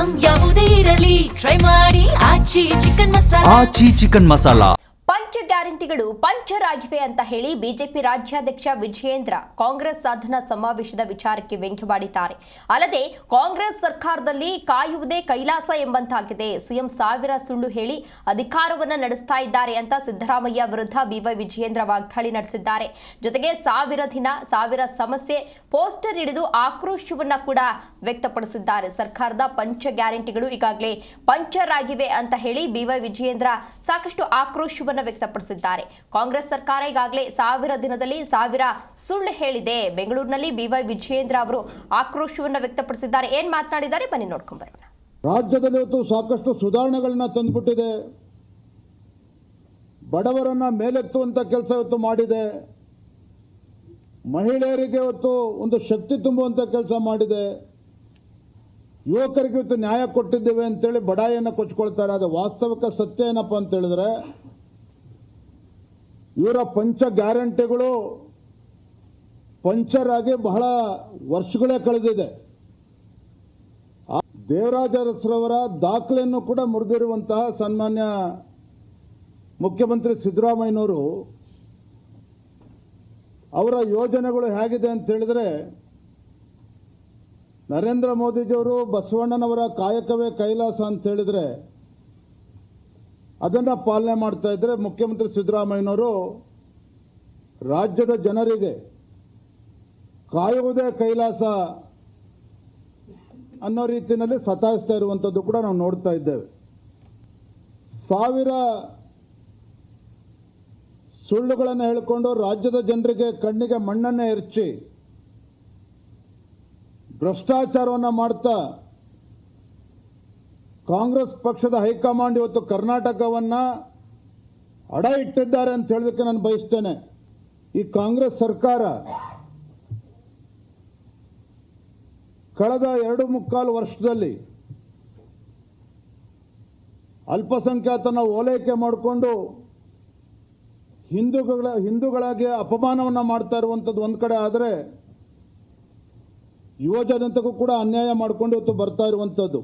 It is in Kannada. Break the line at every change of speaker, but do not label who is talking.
ಐಟಂ ಯಾವುದೇ ಇರಲಿ ಟ್ರೈ ಮಾಡಿ ಆಚಿ ಚಿಕನ್ ಮಸಾಲಾ.
ಪಂಚ ಗ್ಯಾರಂಟಿಗಳು ಪಂಚರ್ ಆಗಿವೆ ಅಂತ ಹೇಳಿ ಬಿಜೆಪಿ ರಾಜ್ಯಾಧ್ಯಕ್ಷ ವಿಜಯೇಂದ್ರ ಕಾಂಗ್ರೆಸ್ ಸಾಧನಾ ಸಮಾವೇಶದ ವಿಚಾರಕ್ಕೆ ವ್ಯಂಗ್ಯವಾಡಿದ್ದಾರೆ. ಅಲ್ಲದೆ ಕಾಂಗ್ರೆಸ್ ಸರ್ಕಾರದಲ್ಲಿ ಕಾಯುವುದೇ ಕೈಲಾಸ ಎಂಬಂತಾಗಿದೆ. ಸಿಎಂ ಸಾವಿರ ಸುಳ್ಳು ಹೇಳಿ ಅಧಿಕಾರವನ್ನ ನಡೆಸ್ತಾ ಇದ್ದಾರೆ ಅಂತ ಸಿದ್ದರಾಮಯ್ಯ ವಿರುದ್ಧ ಬಿವೈ ವಿಜಯೇಂದ್ರ ವಾಗ್ದಾಳಿ ನಡೆಸಿದ್ದಾರೆ. ಜೊತೆಗೆ ಸಾವಿರ ದಿನ ಸಾವಿರ ಸಮಸ್ಯೆ ಪೋಸ್ಟರ್ ಹಿಡಿದು ಆಕ್ರೋಶವನ್ನ ಕೂಡ ವ್ಯಕ್ತಪಡಿಸಿದ್ದಾರೆ. ಸರ್ಕಾರದ ಪಂಚ ಗ್ಯಾರಂಟಿಗಳು ಈಗಾಗಲೇ ಪಂಚರ್ ಆಗಿವೆ ಅಂತ ಹೇಳಿ ಬಿವೈ ವಿಜಯೇಂದ್ರ ಸಾಕಷ್ಟು ಆಕ್ರೋಶವನ್ನ ವ್ಯಕ್ತಪಡಿಸಿದ್ದಾರೆ. ಕಾಂಗ್ರೆಸ್ ಸರ್ಕಾರ ಈಗಾಗಲೇ 1000 ದಿನದಲ್ಲಿ 1000 ಸುಳ್ಳು ಹೇಳಿದೆ. ಬೆಂಗಳೂರಿನಲ್ಲಿ ಬಿವೈ ವಿಜಯೇಂದ್ರ ಅವರು ಆಕ್ರೋಶವನ್ನ ವ್ಯಕ್ತಪಡಿಸಿದ್ದಾರೆ. ಏನ್ ಮಾತನಾಡಿದ್ದಾರೆ ಬನ್ನಿ ನೋಡ್ಕೊಂಡ್ ಬರೋಣ.
ರಾಜ್ಯದಲ್ಲಿ ಇವತ್ತು ಸಾಕಷ್ಟು ಸುಧಾರಣೆಗಳನ್ನ ತಂದುಬಿಟ್ಟಿದೆ. ಬಡವರನ್ನ ಮೇಲೆತ್ತುವಂತ ಕೆಲಸ ಇವತ್ತು ಮಾಡಿದೆ. ಮಹಿಳೆಯರಿಗೆ ಇವತ್ತು ಒಂದು ಶಕ್ತಿ ತುಂಬುವಂತ ಕೆಲಸ ಮಾಡಿದೆ. ಯುವಕರಿಗೆ ಇವತ್ತು ನ್ಯಾಯ ಕೊಟ್ಟಿದ್ದೇವೆ ಅಂತೇಳಿ ಬಡಾಯಿಯನ್ನ ಕೊಚ್ಕೊಳ್ತಾರೆ. ಅದು ವಾಸ್ತವಿಕ ಸತ್ಯ ಏನಪ್ಪಾ ಅಂತ ಹೇಳಿದ್ರೆ ಇವರ ಪಂಚ ಗ್ಯಾರಂಟಿಗಳು ಪಂಚರ್ ಆಗಿ ಬಹಳ ವರ್ಷಗಳೇ ಕಳೆದಿದೆ. ದೇವರಾಜ ಅರಸರವರ ದಾಖಲೆಯನ್ನು ಕೂಡ ಮುರಿದಿರುವಂತಹ ಸನ್ಮಾನ್ಯ ಮುಖ್ಯಮಂತ್ರಿ ಸಿದ್ದರಾಮಯ್ಯನವರು ಅವರ ಯೋಜನೆಗಳು ಹೇಗಿದೆ ಅಂತ ಹೇಳಿದ್ರೆ ನರೇಂದ್ರ ಮೋದಿಜಿಯವರು ಬಸವಣ್ಣನವರ ಕಾಯಕವೇ ಕೈಲಾಸ ಅಂತ ಹೇಳಿದ್ರೆ ಅದನ್ನ ಪಾಲನೆ ಮಾಡ್ತಾ ಇದ್ರೆ, ಮುಖ್ಯಮಂತ್ರಿ ಸಿದ್ದರಾಮಯ್ಯನವರು ರಾಜ್ಯದ ಜನರಿಗೆ ಕಾಯುವುದೇ ಕೈಲಾಸ ಅನ್ನೋ ರೀತಿಯಲ್ಲಿ ಸತಾಯಿಸ್ತಾ ಇರುವಂಥದ್ದು ಕೂಡ ನಾವು ನೋಡ್ತಾ ಇದ್ದೇವೆ. 1000 ಸುಳ್ಳುಗಳನ್ನು ಹೇಳಿಕೊಂಡು ರಾಜ್ಯದ ಜನರಿಗೆ ಕಣ್ಣಿಗೆ ಮಣ್ಣನ್ನೇ ಎರಚಿ ಭ್ರಷ್ಟಾಚಾರವನ್ನು ಮಾಡ್ತಾ ಕಾಂಗ್ರೆಸ್ ಪಕ್ಷದ ಹೈಕಮಾಂಡ್ ಇವತ್ತು ಕರ್ನಾಟಕವನ್ನ ಅಡ ಇಟ್ಟಿದ್ದಾರೆ ಅಂತ ಹೇಳೋದಕ್ಕೆ ನಾನು ಬಯಸ್ತೇನೆ. ಈ ಕಾಂಗ್ರೆಸ್ ಸರ್ಕಾರ ಕಳೆದ 2.25 ವರ್ಷದಲ್ಲಿ ಅಲ್ಪಸಂಖ್ಯಾತನ ಓಲೈಕೆ ಮಾಡಿಕೊಂಡು ಹಿಂದೂಗಳಾಗಿ ಅಪಮಾನವನ್ನ ಮಾಡ್ತಾ ಇರುವಂಥದ್ದು ಒಂದ್ ಕಡೆ ಆದರೆ ಯುವ ಜನತೆಗೂ ಕೂಡ ಅನ್ಯಾಯ ಮಾಡಿಕೊಂಡು ಇವತ್ತು ಬರ್ತಾ ಇರುವಂಥದ್ದು.